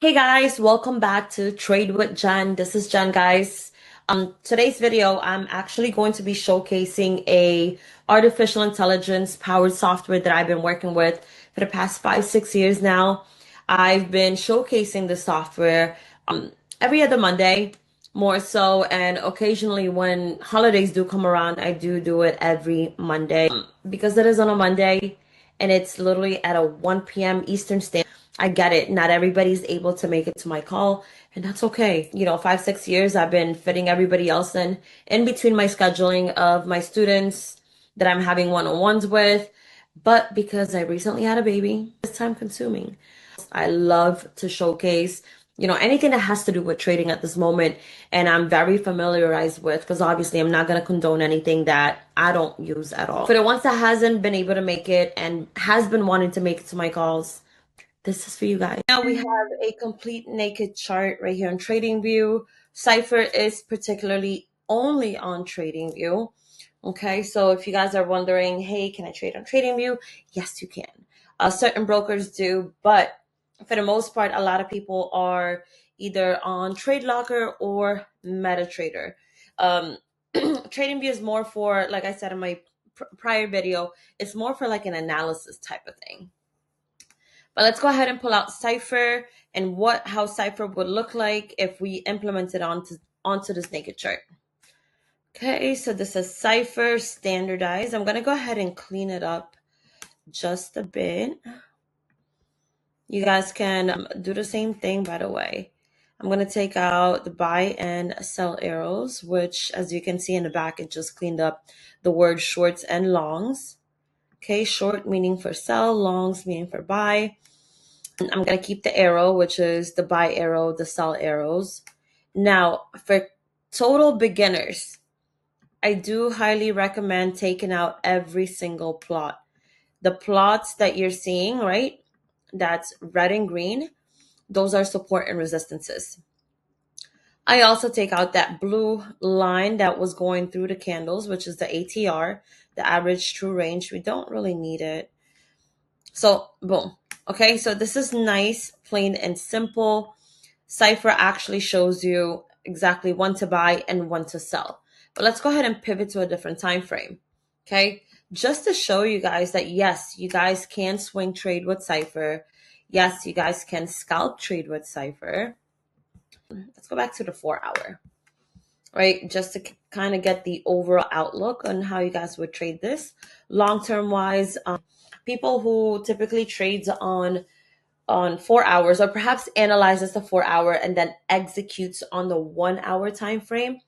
Hey guys, welcome back to Trade with Jen. This is Jen, guys. Today's video, I'm actually going to be showcasing a artificial intelligence powered software that I've been working with for the past 5, 6 years now. I've been showcasing the software every other Monday, more so, and occasionally when holidays do come around, I do it every Monday. Because it is on a Monday and it's literally at a 1 p.m. Eastern Standard. I get it. Not everybody's able to make it to my call, and that's okay. 5, 6 years, I've been fitting everybody else in between my scheduling of my students that I'm having one-on-ones with. But because I recently had a baby, it's time consuming. I love to showcase, anything that has to do with trading at this moment. And I'm very familiarized with, because obviously I'm not going to condone anything that I don't use at all. For the ones that hasn't been able to make it and has been wanting to make it to my calls, this is for you guys. Now we have a complete naked chart right here on TradingView. Cypher is particularly only on TradingView. Okay, so if you guys are wondering, hey, can I trade on TradingView? Yes, you can. Certain brokers do, but for the most part, a lot of people are either on TradeLocker or MetaTrader. TradingView is more for, like I said in my prior video, it's more for like an analysis type of thing. But let's go ahead and pull out Cypher and how Cypher would look like if we implement it onto this naked chart. Okay, so this is Cypher standardized. I'm going to go ahead and clean it up just a bit. You guys can do the same thing, by the way. I'm going to take out the buy and sell arrows, which, as you can see in the back, it just cleaned up the word shorts and longs. Okay, short meaning for sell, longs meaning for buy. I'm going to keep the arrow, which is the buy arrow, the sell arrows. Now, for total beginners, I do highly recommend taking out every single plot. The plots that you're seeing, right? That's red and green. Those are support and resistances. I also take out that blue line that was going through the candles, which is the ATR, the average true range. We don't really need it. So, boom. Okay, so this is nice, plain and simple. Cypher actually shows you exactly when to buy and when to sell. But let's go ahead and pivot to a different time frame. Okay, just to show you guys that yes, you guys can swing trade with Cypher. Yes, you guys can scalp trade with Cypher. Let's go back to the 4-hour, right? Just to kind of get the overall outlook on how you guys would trade this. Long-term wise, people who typically trades on 4 hours, or perhaps analyzes the 4-hour and then executes on the 1-hour time frame,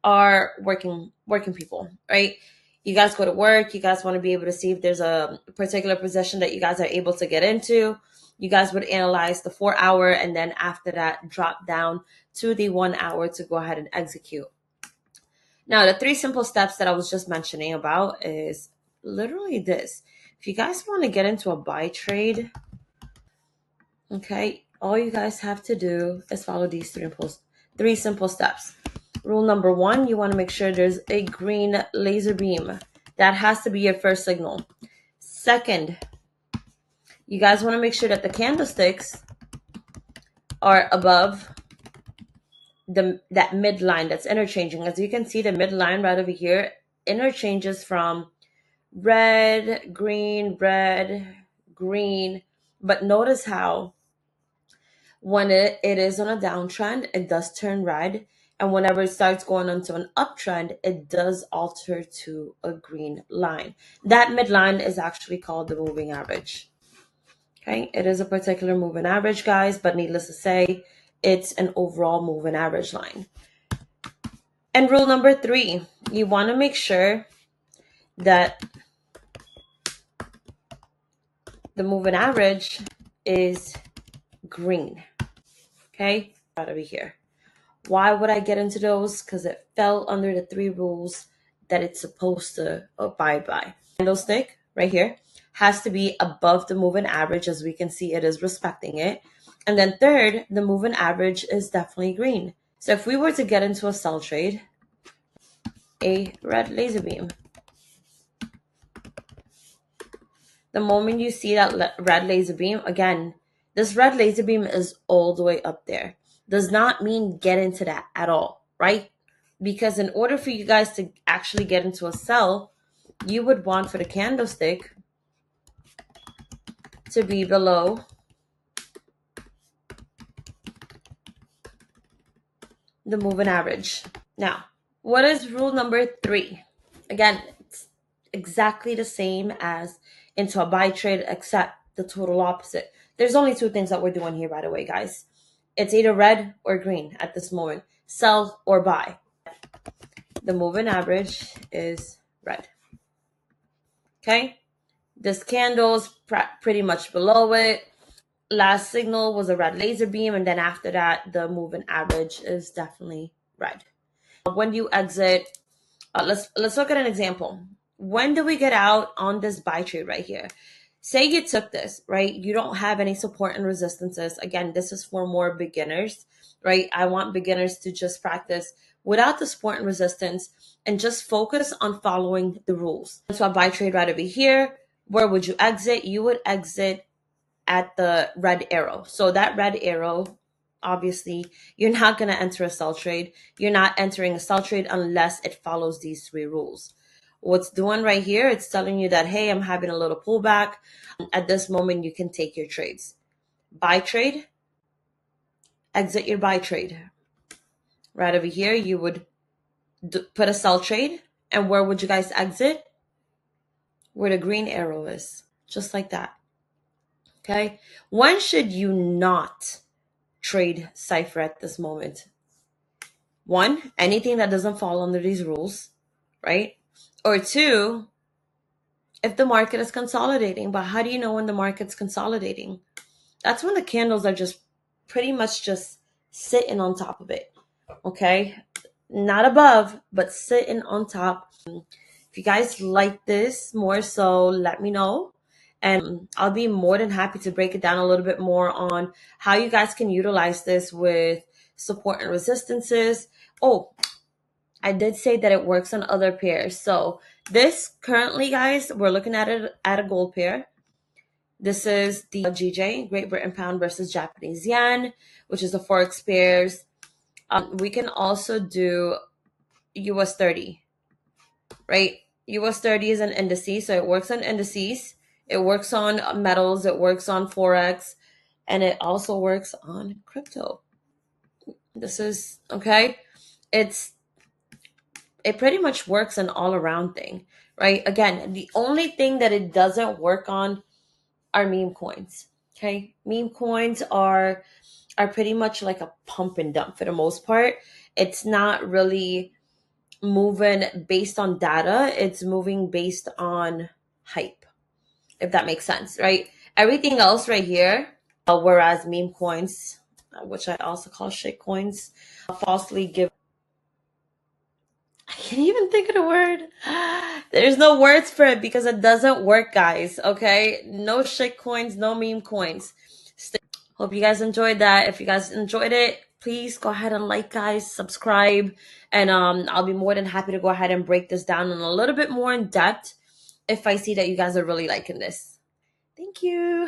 are working people, right? You guys go to work, you guys want to be able to see if there's a particular position that you guys are able to get into. You guys would analyze the 4-hour and then after that drop down to the 1-hour to go ahead and execute. Now, the 3 simple steps that I was just mentioning about is literally this. If you guys want to get into a buy trade, okay, all you guys have to do is follow these 3 simple steps. Rule number 1, you want to make sure there's a green laser beam. That has to be your first signal. Second, you guys want to make sure that the candlesticks are above that midline that's interchanging. As you can see, the midline right over here interchanges from red, green, but notice how when it is on a downtrend, it does turn red. And whenever it starts going onto an uptrend, it does alter to a green line. That midline is actually called the moving average. Okay, it is a particular moving average, guys, but needless to say, it's an overall moving average line. And rule number 3, you want to make sure that the moving average is green. Okay, right over here. Why would I get into those? Because it fell under the 3 rules that it's supposed to abide by. Candlestick right here has to be above the moving average. As we can see, it is respecting it. And then third, the moving average is definitely green. So if we were to get into a sell trade, a red laser beam, the moment you see that red laser beam, again, This red laser beam is all the way up there. Does not mean get into that at all, right? Because in order for you guys to actually get into a sell, you would want for the candlestick to be below the moving average. Now, what is rule number 3? Again, it's exactly the same as into a buy trade, except the total opposite. There's only 2 things that we're doing here, by the way, guys. It's either red or green at this moment. Sell or buy. The moving average is red. Okay? This candle's pretty much below it. Last signal was a red laser beam, and then after that, the moving average is definitely red. When you exit, let's look at an example. When do we get out on this buy trade right here? Say you took this, right? You don't have any support and resistances. Again, this is for more beginners, right? I want beginners to just practice without the support and resistance and just focus on following the rules. So a buy trade right over here. Where would you exit? You would exit at the red arrow. So that red arrow, obviously, you're not going to enter a sell trade. You're not entering a sell trade unless it follows these 3 rules. What's doing right here, it's telling you that, hey, I'm having a little pullback. At this moment, you can take your trades. Buy trade, exit your buy trade. Right over here, you would put a sell trade. And where would you guys exit? Where the green arrow is, just like that. Okay? When should you not trade Cypher at this moment? 1, anything that doesn't fall under these rules, right? Or 2, if the market is consolidating. But how do you know when the market's consolidating? That's when the candles are just pretty much just sitting on top of it, okay? Not above, but sitting on top. If you guys like this more so, let me know. And I'll be more than happy to break it down a little bit more on how you guys can utilize this with support and resistances. Oh, I did say that it works on other pairs. So this currently, guys, we're looking at it at a gold pair. This is the GJ, Great Britain Pound versus Japanese Yen, which is the Forex pairs. We can also do US 30, right? US 30 is an indices, so it works on indices. It works on metals, it works on Forex, and it also works on crypto. This is, okay? It pretty much works an all-around thing, right? Again, the only thing that it doesn't work on are meme coins, okay? Meme coins are pretty much like a pump and dump for the most part. It's not really moving based on data. It's moving based on hype, if that makes sense, right? Everything else right here, whereas meme coins, which I also call shit coins, falsely give. I can't even think of the word. There's no words for it because it doesn't work, guys, okay? No shit coins, no meme coins. Hope you guys enjoyed that. If you guys enjoyed it, please go ahead and like, guys, subscribe, and I'll be more than happy to go ahead and break this down in a little bit more in depth if I see that you guys are really liking this. Thank you.